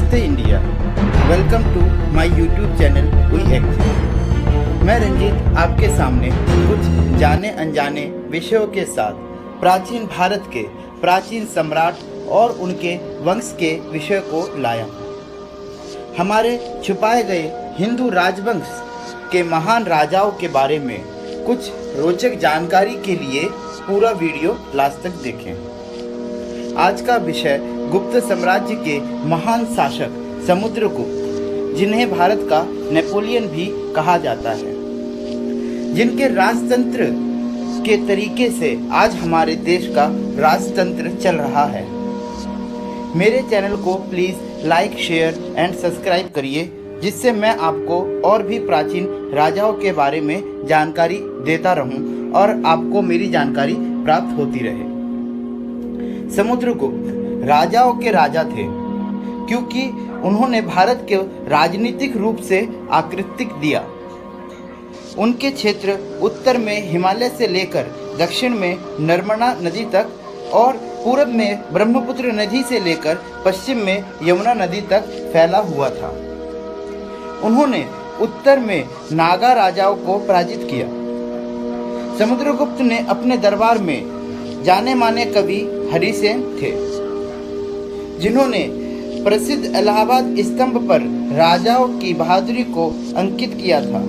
नमस्ते India, welcome to my YouTube channel we act. मैं रंजीत आपके सामने कुछ जाने अनजाने विषयों के साथ प्राचीन भारत के प्राचीन सम्राट और उनके वंश के विषय को लाया हूँ। हमारे छुपाए गए हिंदू राजवंश के महान राजाओं के बारे में कुछ रोचक जानकारी के लिए पूरा वीडियो लास्ट तक देखें। आज का विषय गुप्त साम्राज्य के महान शासक समुद्रगुप्त, जिन्हें भारत का नेपोलियन भी कहा जाता है, जिनके राजतंत्र के तरीके से आज हमारे देश का राजतंत्र चल रहा है। मेरे चैनल को please like, share and subscribe करिए, जिससे मैं आपको और भी प्राचीन राजाओं के बारे में जानकारी देता रहूं और आपको मेरी जानकारी प्राप्त होती रहे। समुद्रगुप्त राजाओं के राजा थे, क्योंकि उन्होंने भारत को राजनीतिक रूप से आकृति दिया। उनके क्षेत्र उत्तर में हिमालय से लेकर दक्षिण में नर्मदा नदी तक और पूर्व में ब्रह्मपुत्र नदी से लेकर पश्चिम में यमुना नदी तक फैला हुआ था। उन्होंने उत्तर में नागा राजाओं को पराजित किया। समुद्रगुप्त ने अपने दरबार में जाने माने कवि हरिसेन थे, जिन्होंने प्रसिद्ध इलाहाबाद स्तंभ पर राजाओं की बहादुरी को अंकित किया था।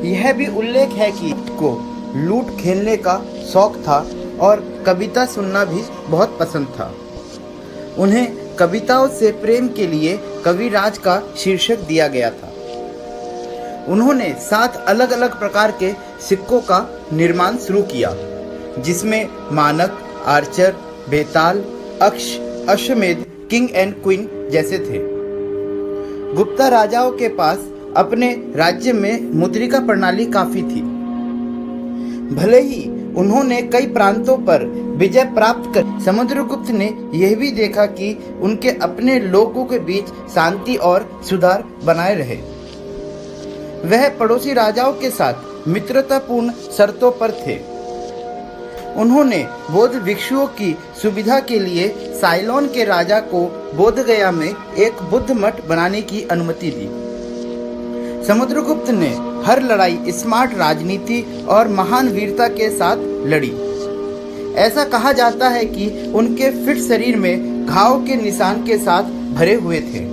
यह भी उल्लेख है कि को लूट खेलने का शौक था और कविता सुनना भी बहुत पसंद था। उन्हें कविताओं से प्रेम के लिए कविराज का शीर्षक दिया गया था। उन्होंने 7 अलग अलग प्रकार के सिक्कों का निर्माण शुरू किया, जिसमें मानक, आर्चर, बेताल, अक्ष, अश्वमेध, किंग एंड क्वीन जैसे थे। गुप्ता राजाओं के पास अपने राज्य में मुद्रिका प्रणाली काफी थी। भले ही उन्होंने कई प्रांतों पर विजय प्राप्त कर, समुद्रगुप्त ने यह भी देखा कि उनके अपने लोगों के बीच शांति और सुधार बनाए रहे। वह पड़ोसी राजाओं के साथ मित्रतापूर्ण शर्तों पर थे। उन्होंने बौद्ध भिक्षुओं की सुविधा के लिए साइलोन के राजा को बोधगया में एक बुद्ध मठ बनाने की अनुमति दी। समुद्रगुप्त ने हर लड़ाई स्मार्ट राजनीति और महान वीरता के साथ लड़ी। ऐसा कहा जाता है कि उनके फिट शरीर में घाव के निशान के साथ भरे हुए थे।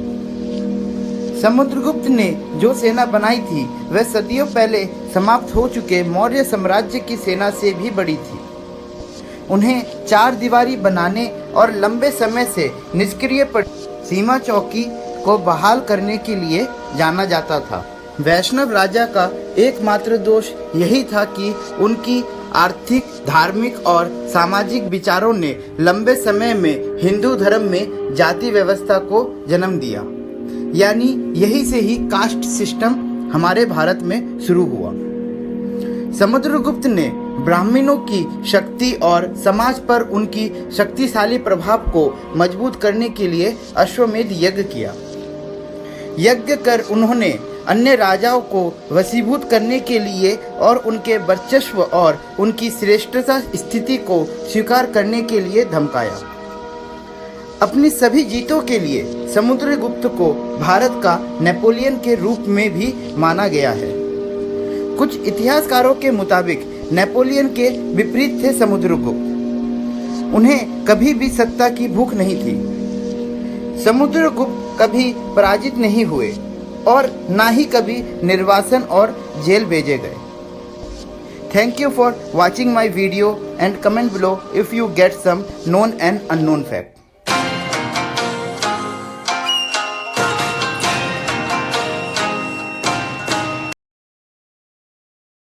समुद्रगुप्त ने जो सेना बनाई थी वह सदियों पहले समाप्त हो चुके मौर्य साम्राज्य की सेना से भी बड़ी थी। उन्हें 4 दीवारी बनाने और लंबे समय से निष्क्रिय सीमा चौकी को बहाल करने के लिए जाना जाता था। वैष्णव राजा का एकमात्र दोष यही था कि उनकी आर्थिक, धार्मिक और सामाजिक विचारों ने लंबे समय में हिंदू धर्म में जाति व्यवस्था को जन्म दिया। यानी यही से ही कास्ट सिस्टम हमारे भारत में शुरू हुआ। समुद्रगुप्त ने ब्राह्मणों की शक्ति और समाज पर उनकी शक्तिशाली प्रभाव को मजबूत करने के लिए अश्वमेध यज्ञ किया। यज्ञ कर उन्होंने अन्य राजाओं को वशीभूत करने के लिए और उनके वर्चस्व और उनकी श्रेष्ठता स्थिति को स्वीकार करने के लिए धमकाया। अपनी सभी जीतों के लिए समुद्रगुप्त को भारत का नेपोलियन के रूप में भी माना गया है। कुछ इतिहासकारों के मुताबिक नेपोलियन के विपरीत थे समुद्रगुप्त। उन्हें कभी भी सत्ता की भूख नहीं थी। समुद्रगुप्त कभी पराजित नहीं हुए और ना ही कभी निर्वासन और जेल भेजे गए। Thank you for watching my video and comment below if you get some known and unknown fact.